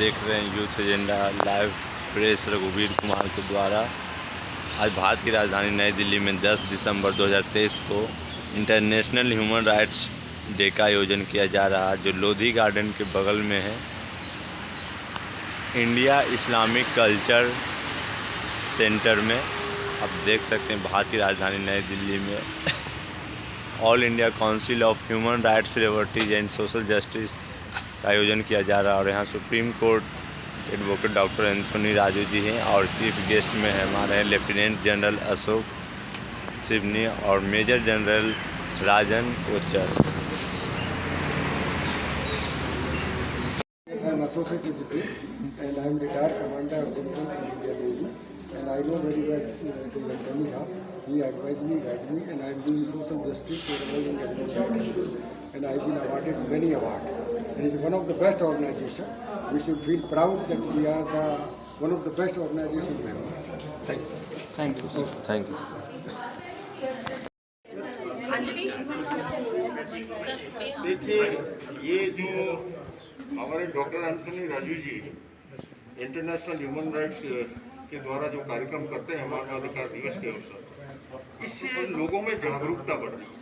देख रहे हैं यूथ एजेंडा लाइव प्रेस रघुवीर कुमार के द्वारा। आज भारत की राजधानी नई दिल्ली में 10 दिसंबर 2023 को इंटरनेशनल ह्यूमन राइट्स डे का आयोजन किया जा रहा है, जो लोधी गार्डन के बगल में है। इंडिया इस्लामिक कल्चर सेंटर में आप देख सकते हैं भारत की राजधानी नई दिल्ली में all India council of human rights liberties and social justice का आयोजन किया जा रहा है। और यहाँ supreme court advocate doctor Anthony Raju ji हैं और चीफ गेस्ट में हमारे लेफ्टिनेंट जनरल अशोक सिवनी और major general Rajan Kochar. I am associated with it and I am retired commander of the Indian Navy, and I know very well Sri Anthony Shah. He advised me, guided me, and I am doing social justice for all Indian Navy, and I have been awarded many awards. It is one of the best organizations. We should feel proud that we are one of the best organization members. Thank you. Thank you. Thank you. देखिए, ये जो हमारे doctor Anthony Raju जी international human rights के द्वारा जो कार्यक्रम करते हैं मानवाधिकार दिवस के अवसर, इससे लोगों में जागरूकता बढ़ रही है।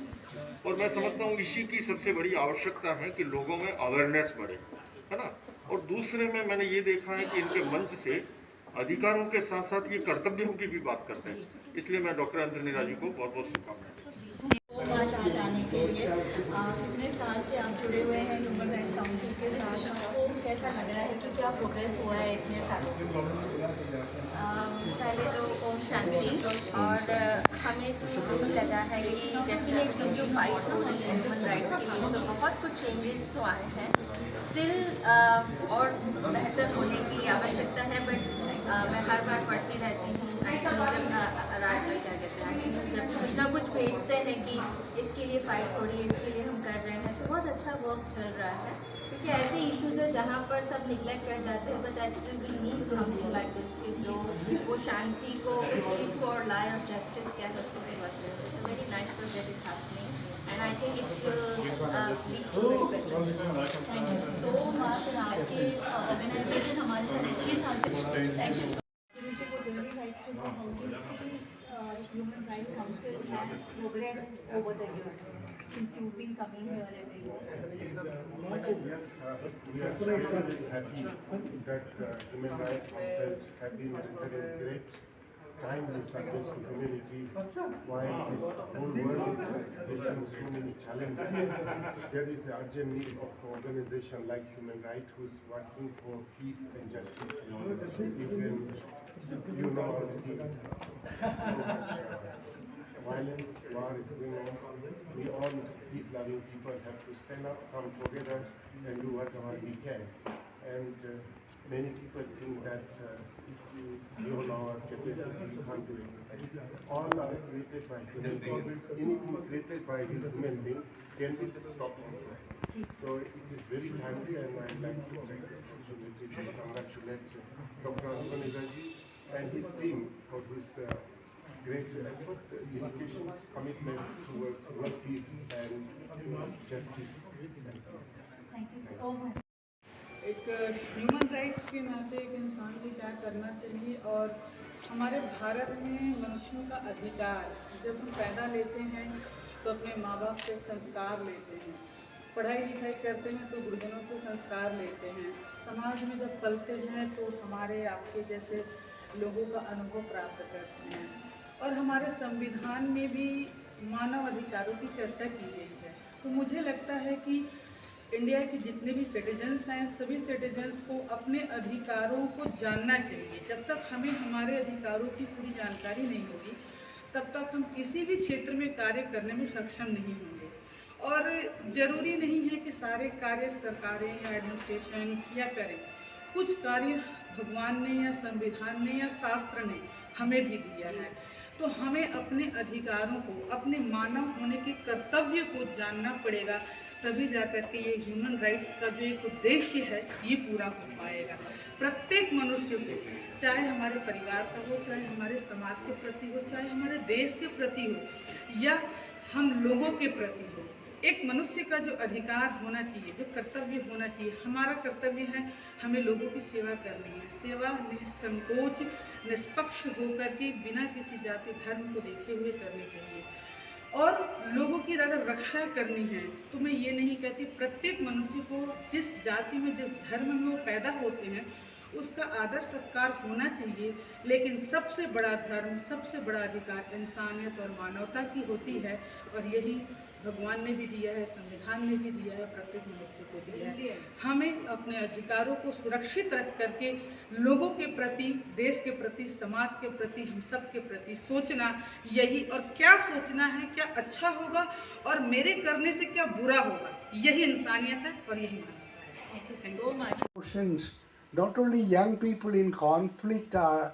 और मैं समझता हूँ इसी की सबसे बड़ी आवश्यकता है कि लोगों में अवेयरनेस बढ़े, है ना। और दूसरे में मैंने ये देखा है कि इनके मंच से अधिकारों के साथ साथ ये कर्तव्यों की भी बात करते हैं। इसलिए मैं डॉक्टर एंथोनी राजू को बहुत बहुत शुभकामनाएं। आज आने के लिए कितने साल से आप जुड़े हुए हैं ह्यूमन राइट्स काउंसिल के साथ, आपको कैसा लग रहा है कि क्या प्रोग्रेस हुआ है इतने सालों में? पहले तो ओम शांति, और हमें तो लगा है कि डेफिनेटली जो फाइट हो रही है ह्यूमन राइट्स के लिए, तो बहुत कुछ चेंजेस तो आए हैं। स्टिल और बेहतर होने की आवश्यकता है, बट मैं हर बार पढ़ती रहती हूँ क्या कहते हैं, जब कुछ ना कुछ भेजते हैं कि इसके लिए फाइट हो रही है, इसके लिए हम कर रहे हैं, तो बहुत अच्छा वर्क चल रहा है। क्योंकि ऐसे इश्यूज है जहाँ पर सब निगलेक्ट कर जाते हैं, but I think we need something like this कि जो वो शांति को, पीस को और लाई और जस्टिस क्या है उसको करवाते हैं। It's a very nice project is happening and I think it's thank you so much. आपकी ऑर्गेनाइजेशन हमारे साथ इतने साल से, thank you. Human Rights Council has progressed over the years since you've been coming here every year? Yes, we are very happy that Human Rights Council have been delivering great kindly service to community while this whole world is facing so many challenges. There is an urgent need of an organization like Human Rights who is working for peace and justice. Even you know violence, war is going on. We all peace-loving people have to stand up, come together, and do whatever we can. And many people think that it is beyond our capacity, we can't do it. All are created by human beings. Anything created by a human being can be stopped also. So it is very timely, and I would like to take the opportunity to congratulate Dr. Anthony Raji and his team for this great effort, dedication, commitment towards world peace and justice and peace. Thank you so much. एक human rights के नाते एक इंसान को क्या करना चाहिए, और हमारे भारत में मनुष्यों का अधिकार, जब हम पैदा लेते हैं तो अपने माँ बाप से संस्कार लेते हैं, पढ़ाई लिखाई करते हैं तो गुरुजनों से संस्कार लेते हैं, समाज में जब पलते हैं तो हमारे आपके जैसे लोगों का अनुभव प्राप्त करते हैं। और हमारे संविधान में भी मानव अधिकारों की चर्चा की गई है। तो मुझे लगता है कि इंडिया के जितने भी सिटीजन्स हैं, सभी सिटीजन्स को अपने अधिकारों को जानना चाहिए। जब तक हमें हमारे अधिकारों की पूरी जानकारी नहीं होगी, तब तक हम किसी भी क्षेत्र में कार्य करने में सक्षम नहीं होंगे। और ज़रूरी नहीं है कि सारे कार्य सरकारें या एडमिनिस्ट्रेशन या करें। कुछ कार्य भगवान ने या संविधान ने या शास्त्र ने हमें भी दिया है। तो हमें अपने अधिकारों को, अपने मानव होने के कर्तव्य को जानना पड़ेगा, तभी जाकर के ये ह्यूमन राइट्स का जो एक उद्देश्य है ये पूरा हो पाएगा। प्रत्येक मनुष्य को, चाहे हमारे परिवार का हो, चाहे हमारे समाज के प्रति हो, चाहे हमारे देश के प्रति हो, या हम लोगों के प्रति हो, एक मनुष्य का जो अधिकार होना चाहिए, जो कर्तव्य होना चाहिए, हमारा कर्तव्य है हमें लोगों की सेवा करनी है। सेवा निसंकोच निष्पक्ष होकर के बिना किसी जाति धर्म को देखे हुए करनी चाहिए। और लोगों की अगर रक्षा करनी है तो मैं ये नहीं कहती, प्रत्येक मनुष्य को जिस जाति में जिस धर्म में वो पैदा होते हैं उसका आदर सत्कार होना चाहिए, लेकिन सबसे बड़ा धर्म, सबसे बड़ा अधिकार इंसानियत और मानवता की होती है। और यही भगवान ने भी दिया है, संविधान ने भी दिया है, प्रत्येक मनुष्य को दिया है। हमें अपने अधिकारों को सुरक्षित रख करके लोगों के प्रति, देश के प्रति, समाज के प्रति, हम सब के प्रति सोचना, यही, और क्या सोचना है, क्या अच्छा होगा और मेरे करने से क्या बुरा होगा, यही इंसानियत है और यही मानवता है। So much. Emotions. Not only young people in conflict are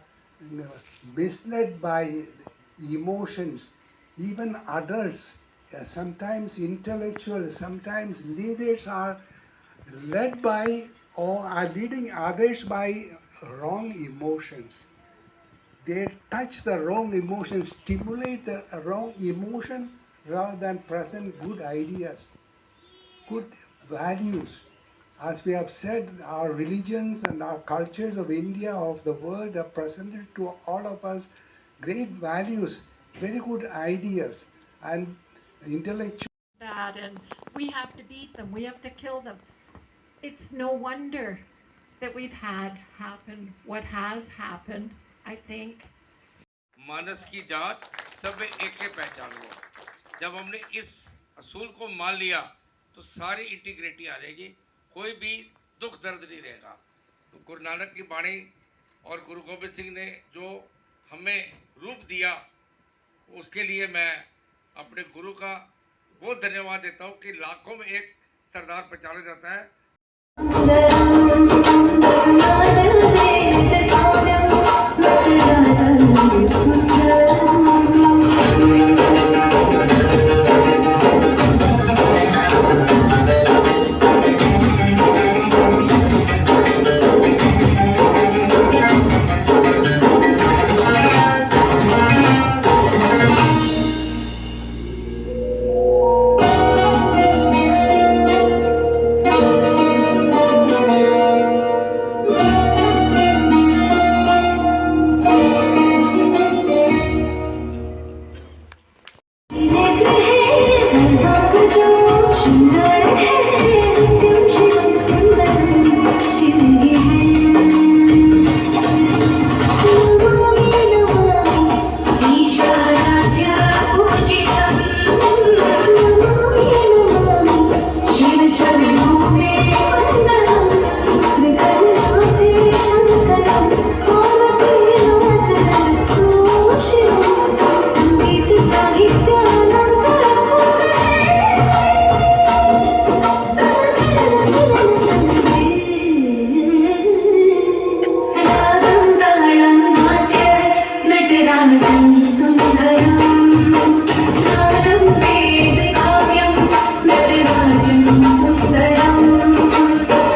misled by emotions, even adults, sometimes intellectuals, sometimes leaders are led by or are leading others by wrong emotions. They touch the wrong emotion, stimulate the wrong emotion rather than present good ideas, good values. As we have said, our religions and our cultures of India, of the world, have presented to all of us great values, very good ideas, and intellectual. That, and we have to beat them, we have to kill them. It's no wonder that we've had happen what has happened, I think. मानस की जात सब एक पहचान हो। जब हमने इस असूल को मान लिया तो सारी इंटीग्रिटी आ जाएगी, कोई भी दुख दर्द नहीं रहेगा। तो गुरु नानक की वाणी और गुरु गोबिंद सिंह ने जो हमें रूप दिया, उसके लिए मैं अपने गुरु का बहुत धन्यवाद देता हूँ कि लाखों में एक सरदार पहचाना जाता है।